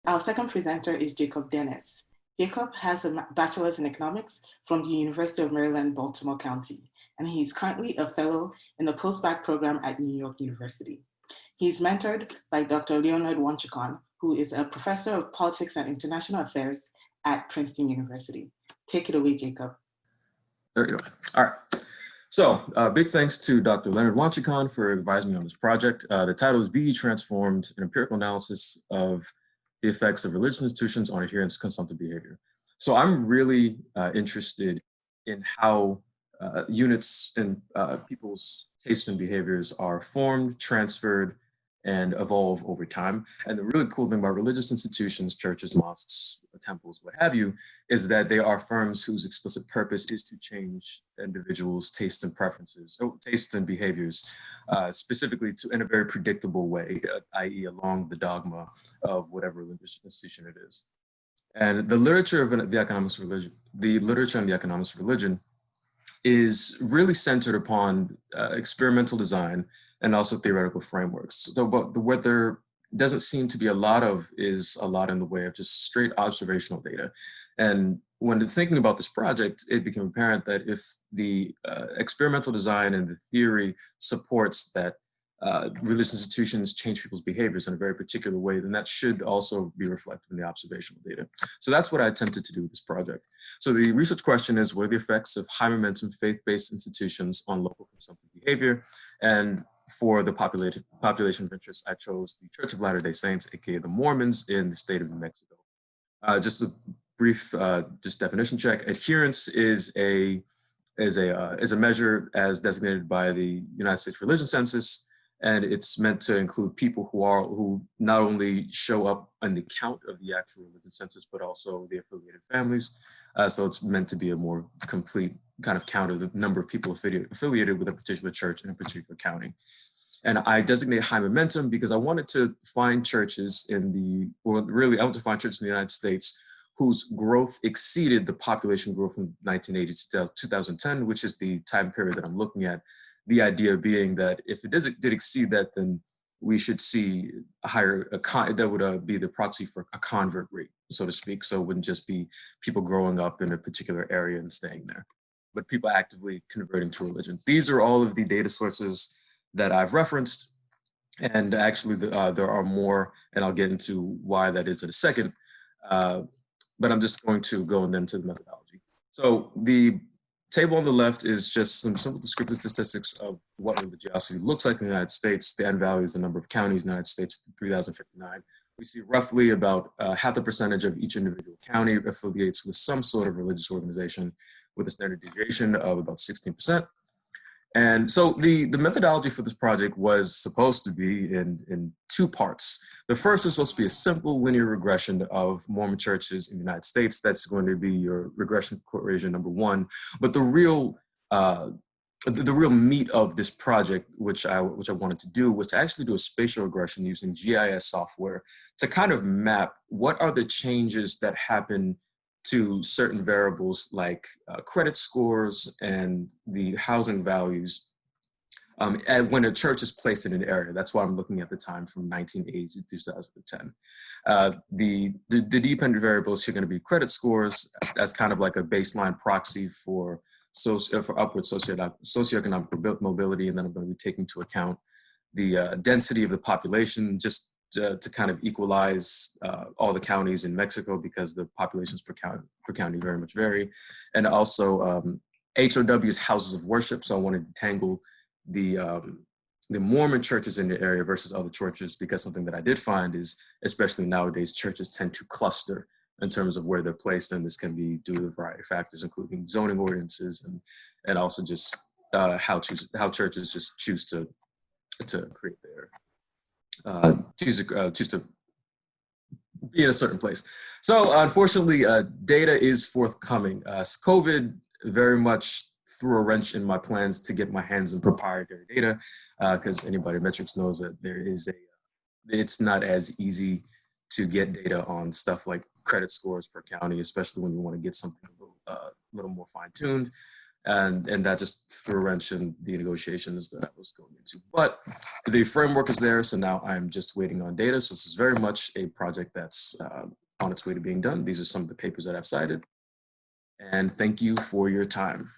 Our second presenter is Jacob Dennis. Jacob has a bachelor's in economics from the University of Maryland, Baltimore County, and he is currently a fellow in the postbac program at New York University. He is mentored by Dr. Leonard Wanchikon, who is a professor of politics and international affairs at Princeton University. Take it away, Jacob. There we go. All right. So big thanks to Dr. Leonard Wanchikon for advising me on this project. The title is BE Transformed, an empirical analysis of the effects of religious institutions on adherence consumptive behavior. So I'm really interested in how units and people's tastes and behaviors are formed, transferred, and evolve over time. And the really cool thing about religious institutions, churches, mosques, temples, what have you, is that they are firms whose explicit purpose is to change individuals' tastes and preferences, or tastes and behaviors, specifically in a very predictable way, i.e. along the dogma of whatever religious institution it is. And the literature of the economics of religion, the literature on the economics of religion is really centered upon experimental design and also theoretical frameworks. So what there doesn't seem to be a lot of is a lot in the way of just straight observational data. And when thinking about this project, it became apparent that if the experimental design and the theory supports that religious institutions change people's behaviors in a very particular way, then that should also be reflected in the observational data. So that's what I attempted to do with this project. So the research question is, what are the effects of high momentum faith-based institutions on local consumptive behavior? And for the population of interest, I chose the Church of Latter-day Saints, aka the Mormons in the state of New Mexico. Just a brief just definition check. Adherence is a measure as designated by the United States Religion Census, and it's meant to include people who not only show up on the count of the actual religion census, but also the affiliated families. So it's meant to be a more complete kind of count of the number of people affiliated with a particular church in a particular county. And I designate high momentum because I wanted to find churches I want to find churches in the United States whose growth exceeded the population growth from 1980 to 2010, which is the time period that I'm looking at. The idea being that if it did exceed that, then we should see that would be the proxy for a convert rate, so to speak. So it wouldn't just be people growing up in a particular area and staying there, but people actively converting to religion. These are all of the data sources that I've referenced. And actually there are more, and I'll get into why that is in a second. But I'm just going to go into the methodology. So the table on the left is just some simple descriptive statistics of what religiosity looks like in the United States. The end value is the number of counties in the United States, 3,059. We see roughly about half the percentage of each individual county affiliates with some sort of religious organization with a standard deviation of about 16%. And so the methodology for this project was supposed to be in two parts. The first was supposed to be a simple linear regression of Mormon churches in the United States. That's going to be your regression equation number one. But the real meat of this project, which I wanted to do, was to actually do a spatial regression using GIS software to kind of map what are the changes that happen to certain variables like credit scores and the housing values and when a church is placed in an area. That's why I'm looking at the time from 1980 to 2010. The dependent variables are going to be credit scores as kind of like a baseline proxy for upward socioeconomic mobility, and then I'm going to be taking into account the density of the population, just to kind of equalize all the counties in Mexico, because the populations per county very much vary. And also HOW's houses of worship. So I wanted to tangle the Mormon churches in the area versus other churches, because something that I did find is, especially nowadays, churches tend to cluster in terms of where they're placed. And this can be due to a variety of factors, including zoning ordinances and also just how churches just choose to create their choose to be in a certain place. So unfortunately, data is forthcoming. COVID very much threw a wrench in my plans to get my hands on proprietary data, because anybody in metrics knows that it's not as easy to get data on stuff like credit scores per county, especially when you want to get something a little more fine-tuned. And that just threw a wrench in the negotiations that I was going into. But the framework is there, so now I'm just waiting on data. So this is very much a project that's on its way to being done. These are some of the papers that I've cited. And thank you for your time.